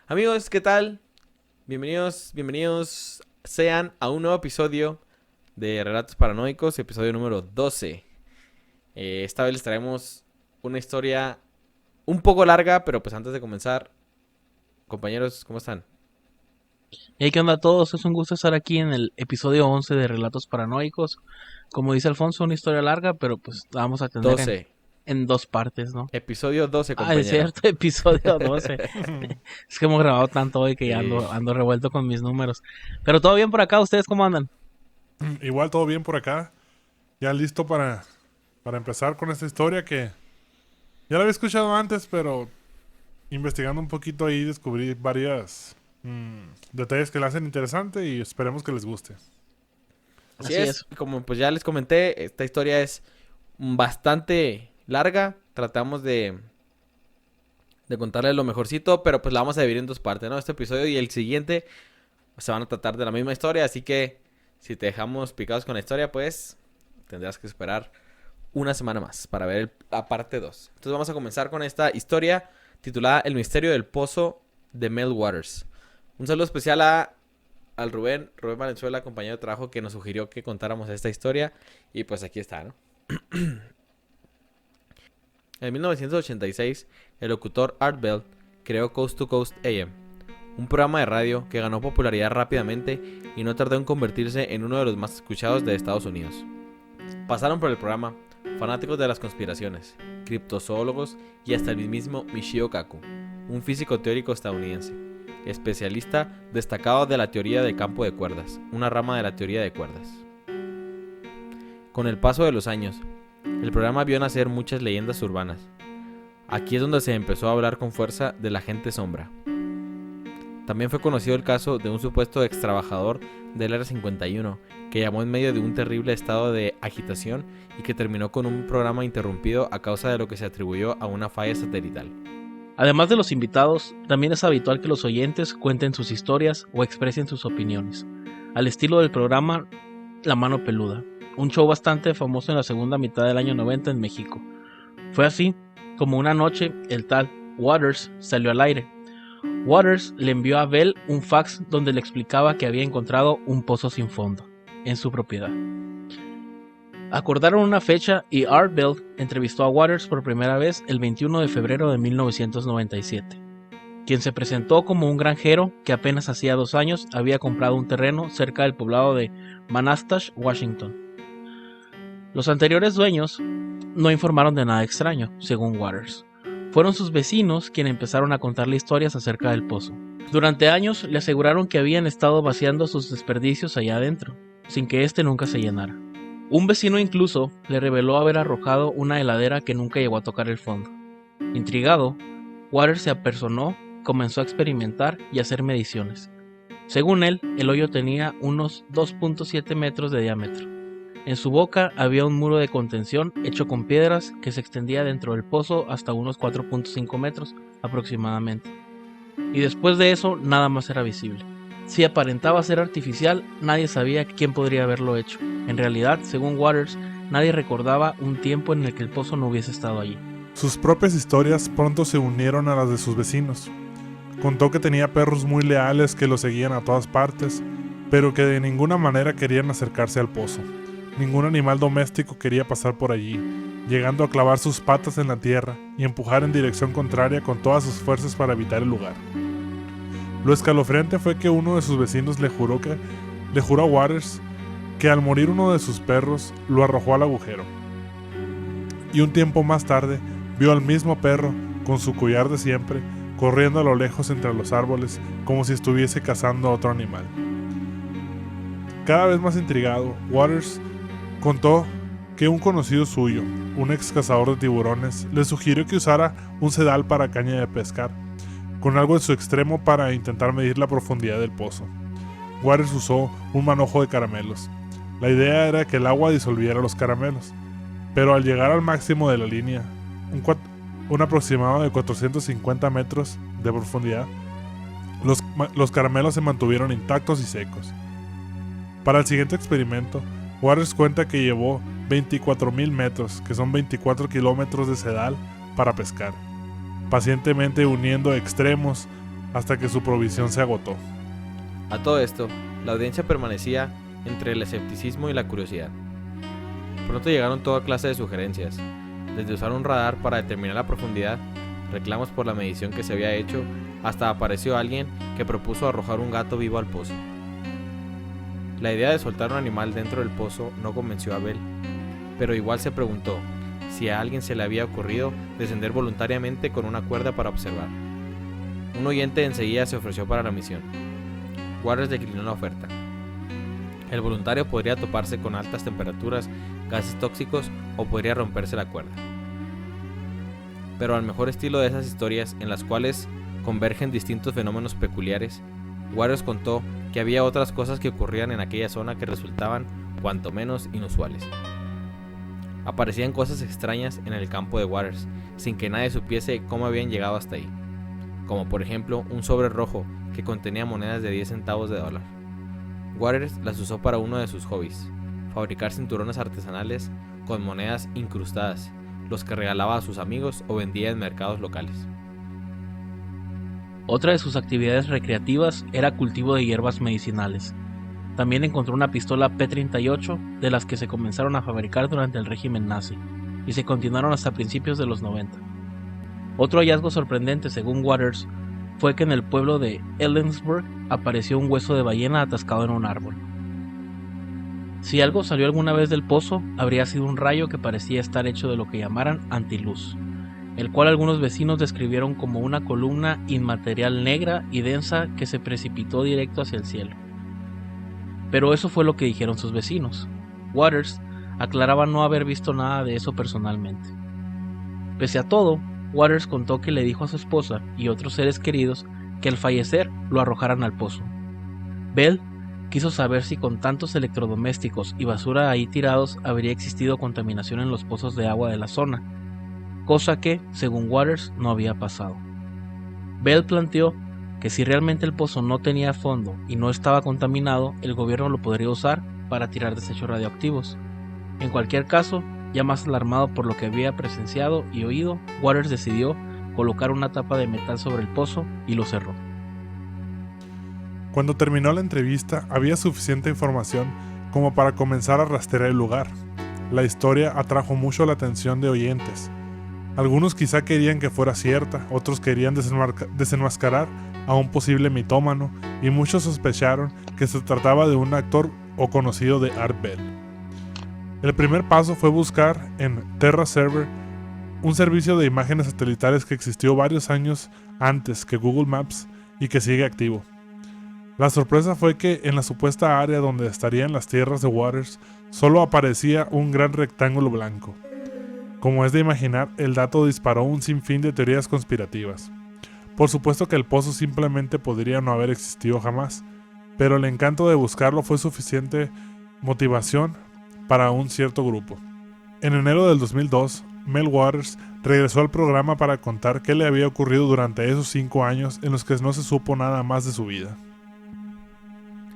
Amigos, ¿qué tal? Bienvenidos sean a un nuevo episodio de Relatos Paranoicos, episodio número 12. Esta vez les traemos una historia un poco larga, pero pues antes de comenzar, compañeros, ¿cómo están? Hey, ¿qué onda a todos? Es un gusto estar aquí en el episodio 11 de Relatos Paranoicos. Como dice Alfonso, una historia larga, pero pues la vamos a tener 12. en dos partes, ¿no? Episodio 12, Ah, es compañero. cierto, episodio 12. Es que hemos grabado tanto hoy que ya Sí. ando revuelto con mis números. Pero todo bien por acá, ¿ustedes cómo andan? Igual todo bien por acá. Ya listo para empezar con esta historia que ya la había escuchado antes, pero investigando un poquito ahí descubrí varias detalles que la hacen interesante y esperemos que les guste. Así Así es, es. como pues ya les comenté, esta historia es bastante larga. Tratamos de contarles lo mejorcito, pero pues la vamos a dividir en dos partes, ¿no? Este episodio y el siguiente se van a tratar de la misma historia, así que si te dejamos picados con la historia, pues tendrás que esperar una semana más para ver la parte 2. Entonces vamos a comenzar con esta historia titulada El misterio del pozo de Mel Waters. Un saludo especial al Rubén Valenzuela, compañero de trabajo, que nos sugirió que contáramos esta historia. Y pues aquí está, ¿no? En 1986, el locutor Art Bell creó Coast to Coast AM, un programa de radio que ganó popularidad rápidamente y no tardó en convertirse en uno de los más escuchados de Estados Unidos. Pasaron por el programa fanáticos de las conspiraciones, criptozoólogos y hasta el mismísimo Michio Kaku, un físico teórico estadounidense, especialista destacado de la teoría de campo de cuerdas, una rama de la teoría de cuerdas. Con el paso de los años, el programa vio nacer muchas leyendas urbanas. Aquí es donde se empezó a hablar con fuerza de la gente sombra. También fue conocido el caso de un supuesto ex trabajador del Área 51 que llamó en medio de un terrible estado de agitación y que terminó con un programa interrumpido a causa de lo que se atribuyó a una falla satelital. Además de los invitados, también es habitual que los oyentes cuenten sus historias o expresen sus opiniones, al estilo del programa La Mano Peluda, un show bastante famoso en la segunda mitad del año 90 en México. Fue así como una noche el tal Waters salió al aire. Waters le envió a Bell un fax donde le explicaba que había encontrado un pozo sin fondo en su propiedad. Acordaron una fecha y Art Bell entrevistó a Waters por primera vez el 21 de febrero de 1997, quien se presentó como un granjero que apenas hacía 2 años había comprado un terreno cerca del poblado de Manastash, Washington. Los anteriores dueños no informaron de nada extraño, según Waters. Fueron sus vecinos quienes empezaron a contarle historias acerca del pozo. Durante años le aseguraron que habían estado vaciando sus desperdicios allá adentro, sin que éste nunca se llenara. Un vecino incluso le reveló haber arrojado una heladera que nunca llegó a tocar el fondo. Intrigado, Waters se apersonó, comenzó a experimentar y a hacer mediciones. Según él, el hoyo tenía unos 2.7 metros de diámetro. En su boca había un muro de contención hecho con piedras que se extendía dentro del pozo hasta unos 4.5 metros aproximadamente. Y después de eso, nada más era visible. Si aparentaba ser artificial, nadie sabía quién podría haberlo hecho. En realidad, según Waters, nadie recordaba un tiempo en el que el pozo no hubiese estado allí. Sus propias historias pronto se unieron a las de sus vecinos. Contó que tenía perros muy leales que lo seguían a todas partes, pero que de ninguna manera querían acercarse al pozo. Ningún animal doméstico quería pasar por allí, llegando a clavar sus patas en la tierra y empujar en dirección contraria con todas sus fuerzas para evitar el lugar. Lo escalofriante fue que uno de sus vecinos le juró a Waters que al morir uno de sus perros lo arrojó al agujero. Y un tiempo más tarde vio al mismo perro, con su collar de siempre, corriendo a lo lejos entre los árboles como si estuviese cazando a otro animal. Cada vez más intrigado, Waters contó que un conocido suyo, un ex cazador de tiburones, le sugirió que usara un sedal para caña de pescar, con algo en su extremo para intentar medir la profundidad del pozo. Waters usó un manojo de caramelos. La idea era que el agua disolviera los caramelos, pero al llegar al máximo de la línea, un aproximado de 450 metros de profundidad, los caramelos se mantuvieron intactos y secos. Para el siguiente experimento, Waters cuenta que llevó 24.000 metros, que son 24 kilómetros de sedal, para pescar, pacientemente uniendo extremos hasta que su provisión se agotó. A todo esto, la audiencia permanecía entre el escepticismo y la curiosidad. Pronto llegaron toda clase de sugerencias, desde usar un radar para determinar la profundidad, reclamos por la medición que se había hecho, hasta apareció alguien que propuso arrojar un gato vivo al pozo. La idea de soltar un animal dentro del pozo no convenció a Bell, pero igual se preguntó si a alguien se le había ocurrido descender voluntariamente con una cuerda para observar. Un oyente enseguida se ofreció para la misión. Waters declinó la oferta. El voluntario podría toparse con altas temperaturas, gases tóxicos o podría romperse la cuerda. Pero al mejor estilo de esas historias en las cuales convergen distintos fenómenos peculiares, Waters contó que había otras cosas que ocurrían en aquella zona que resultaban cuanto menos inusuales. Aparecían cosas extrañas en el campo de Waters, sin que nadie supiese cómo habían llegado hasta ahí, como por ejemplo un sobre rojo que contenía monedas de 10 centavos de dólar. Waters las usó para uno de sus hobbies, fabricar cinturones artesanales con monedas incrustadas, los que regalaba a sus amigos o vendía en mercados locales. Otra de sus actividades recreativas era cultivo de hierbas medicinales. También encontró una pistola P-38 de las que se comenzaron a fabricar durante el régimen nazi y se continuaron hasta principios de los 90. Otro hallazgo sorprendente, según Waters, fue que en el pueblo de Ellensburg apareció un hueso de ballena atascado en un árbol. Si algo salió alguna vez del pozo, habría sido un rayo que parecía estar hecho de lo que llamaran antiluz, el cual algunos vecinos describieron como una columna inmaterial negra y densa que se precipitó directo hacia el cielo. Pero eso fue lo que dijeron sus vecinos. Waters aclaraba no haber visto nada de eso personalmente. Pese a todo, Waters contó que le dijo a su esposa y otros seres queridos que al fallecer lo arrojaran al pozo. Bell quiso saber si con tantos electrodomésticos y basura ahí tirados habría existido contaminación en los pozos de agua de la zona, cosa que, según Waters, no había pasado. Bell planteó que si realmente el pozo no tenía fondo y no estaba contaminado, el gobierno lo podría usar para tirar desechos radioactivos. En cualquier caso, ya más alarmado por lo que había presenciado y oído, Waters decidió colocar una tapa de metal sobre el pozo y lo cerró. Cuando terminó la entrevista, había suficiente información como para comenzar a rastrear el lugar. La historia atrajo mucho la atención de oyentes. Algunos quizá querían que fuera cierta, otros querían desenmascarar a un posible mitómano, y muchos sospecharon que se trataba de un actor o conocido de Art Bell. El primer paso fue buscar en TerraServer, un servicio de imágenes satelitales que existió varios años antes que Google Maps y que sigue activo. La sorpresa fue que en la supuesta área donde estarían las tierras de Waters solo aparecía un gran rectángulo blanco. Como es de imaginar, el dato disparó un sinfín de teorías conspirativas. Por supuesto que el pozo simplemente podría no haber existido jamás, pero el encanto de buscarlo fue suficiente motivación para un cierto grupo. En enero del 2002, Mel Waters regresó al programa para contar qué le había ocurrido durante esos 5 años en los que no se supo nada más de su vida.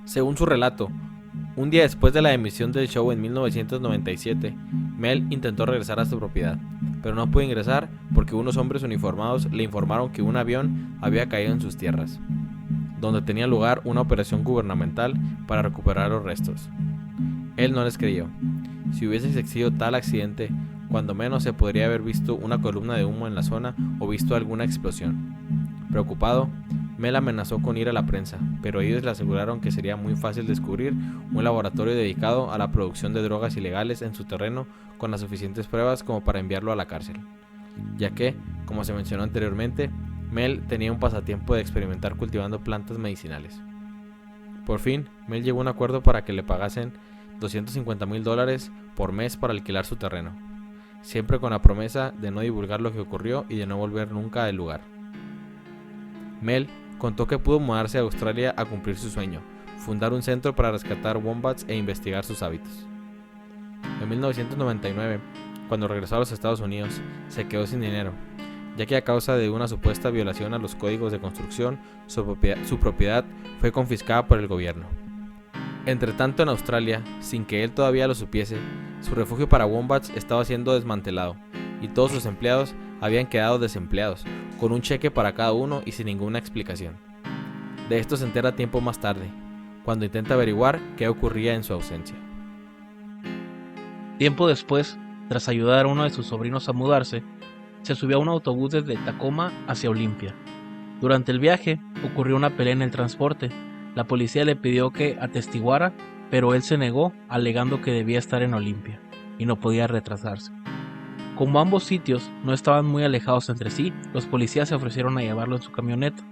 Según su relato, un día después de la emisión del show en 1997, Mel intentó regresar a su propiedad, pero no pudo ingresar porque unos hombres uniformados le informaron que un avión había caído en sus tierras, donde tenía lugar una operación gubernamental para recuperar los restos. Él no les creyó. Si hubiese existido tal accidente, cuando menos se podría haber visto una columna de humo en la zona o visto alguna explosión. Preocupado, Mel amenazó con ir a la prensa, pero ellos le aseguraron que sería muy fácil descubrir un laboratorio dedicado a la producción de drogas ilegales en su terreno con las suficientes pruebas como para enviarlo a la cárcel, ya que, como se mencionó anteriormente, Mel tenía un pasatiempo de experimentar cultivando plantas medicinales. Por fin, Mel llegó a un acuerdo para que le pagasen $250,000 por mes para alquilar su terreno, siempre con la promesa de no divulgar lo que ocurrió y de no volver nunca al lugar. Mel contó que pudo mudarse a Australia a cumplir su sueño, fundar un centro para rescatar wombats e investigar sus hábitos. En 1999, cuando regresó a los Estados Unidos, se quedó sin dinero, ya que a causa de una supuesta violación a los códigos de construcción, su propiedad fue confiscada por el gobierno. Entretanto, en Australia, sin que él todavía lo supiese, su refugio para wombats estaba siendo desmantelado y todos sus empleados habían quedado desempleados, con un cheque para cada uno y sin ninguna explicación. De esto se entera tiempo más tarde, cuando intenta averiguar qué ocurría en su ausencia. Tiempo después, tras ayudar a uno de sus sobrinos a mudarse, se subió a un autobús desde Tacoma hacia Olympia. Durante el viaje, ocurrió una pelea en el transporte. La policía le pidió que atestiguara, pero él se negó, alegando que debía estar en Olympia y no podía retrasarse. Como ambos sitios no estaban muy alejados entre sí, los policías se ofrecieron a llevarlo en su camioneta,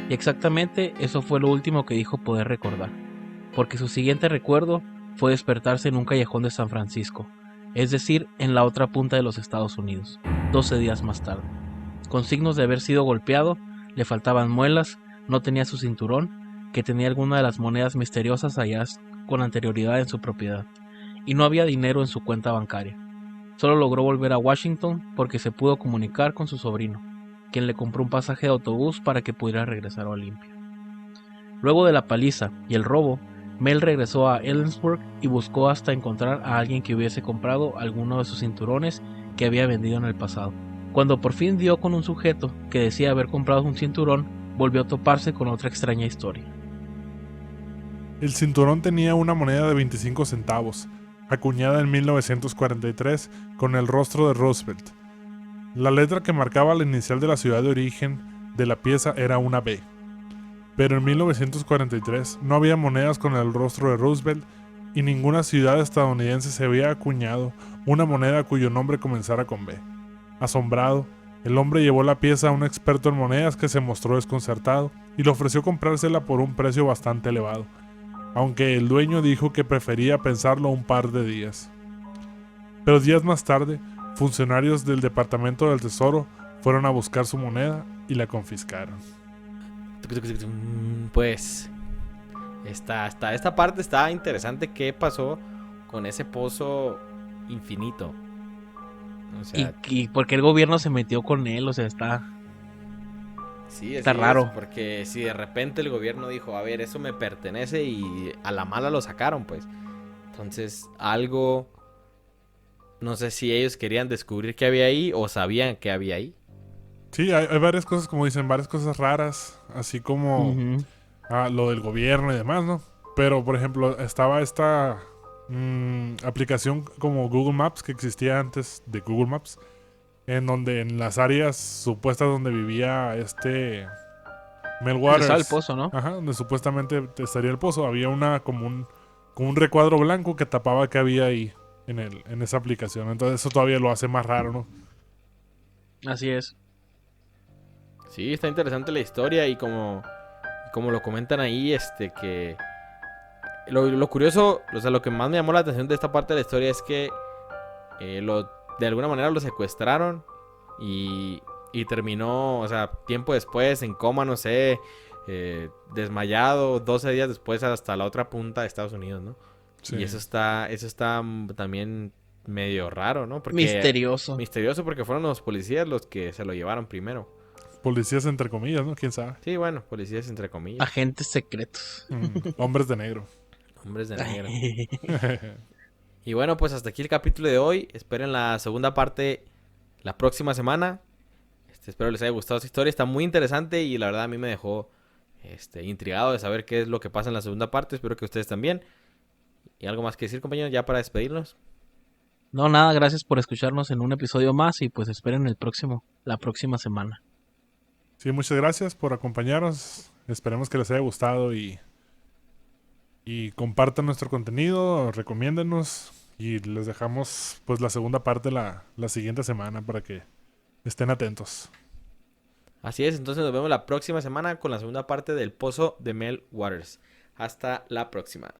y exactamente eso fue lo último que dijo poder recordar, porque su siguiente recuerdo fue despertarse en un callejón de San Francisco, es decir, en la otra punta de los Estados Unidos, 12 días más tarde. Con signos de haber sido golpeado, le faltaban muelas, no tenía su cinturón, que tenía alguna de las monedas misteriosas halladas con anterioridad en su propiedad, y no había dinero en su cuenta bancaria. Solo logró volver a Washington porque se pudo comunicar con su sobrino, quien le compró un pasaje de autobús para que pudiera regresar a Olympia. Luego de la paliza y el robo, Mel regresó a Ellensburg y buscó hasta encontrar a alguien que hubiese comprado alguno de sus cinturones que había vendido en el pasado. Cuando por fin dio con un sujeto que decía haber comprado un cinturón, volvió a toparse con otra extraña historia. El cinturón tenía una moneda de 25 centavos, acuñada en 1943 con el rostro de Roosevelt. La letra que marcaba la inicial de la ciudad de origen de la pieza era una B. Pero en 1943 no había monedas con el rostro de Roosevelt y ninguna ciudad estadounidense se había acuñado una moneda cuyo nombre comenzara con B. Asombrado, el hombre llevó la pieza a un experto en monedas que se mostró desconcertado y le ofreció comprársela por un precio bastante elevado, aunque el dueño dijo que prefería pensarlo un par de días. Pero días más tarde, funcionarios del Departamento del Tesoro fueron a buscar su moneda y la confiscaron. Pues esta parte está interesante. ¿Qué pasó con ese pozo infinito? O sea, ¿Y por qué el gobierno se metió con él? O sea, sí, está así raro. es, porque si de repente el gobierno dijo, a ver, eso me pertenece, y a la mala lo sacaron, pues. Entonces, algo, no sé si ellos querían descubrir qué había ahí o sabían qué había ahí. Sí, hay varias cosas, como dicen, varias cosas raras, así como Ujú. lo del gobierno y demás, ¿no? Pero, por ejemplo, estaba esta aplicación como Google Maps que existía antes de Google Maps, en donde en las áreas supuestas donde vivía Mel ¿Dónde estaba el Waters, pozo, no? ajá, donde supuestamente estaría el pozo, había una como un recuadro blanco que tapaba que había ahí en esa aplicación. Entonces eso todavía lo hace más raro, ¿no? Así es. Sí, está interesante la historia, y como lo comentan ahí, que lo curioso, o sea, lo que más me llamó la atención de esta parte de la historia es que de alguna manera lo secuestraron y terminó, o sea, tiempo después en coma, no sé, desmayado, 12 días después hasta la otra punta de Estados Unidos, ¿no? Sí. Y eso está también medio raro, ¿no? Misterioso. Misterioso, porque fueron los policías los que se lo llevaron primero. Policías entre comillas, ¿no? ¿Quién sabe? Sí, bueno, policías entre comillas. Agentes secretos. Hombres de negro. Hombres de negro. Y bueno, pues hasta aquí el capítulo de hoy. Esperen la segunda parte la próxima semana. Espero les haya gustado esta historia. Está muy interesante y la verdad a mí me dejó intrigado de saber qué es lo que pasa en la segunda parte. Espero que ustedes también. ¿Y algo más que decir, compañeros, ya para despedirnos? No, nada, gracias por escucharnos en un episodio más y pues esperen la próxima semana. Sí, muchas gracias por acompañarnos. Esperemos que les haya gustado y compartan nuestro contenido, recomiéndenos y les dejamos pues la segunda parte la siguiente semana para que estén atentos. Así es, entonces nos vemos la próxima semana con la segunda parte del Pozo de Mel Waters. Hasta la próxima.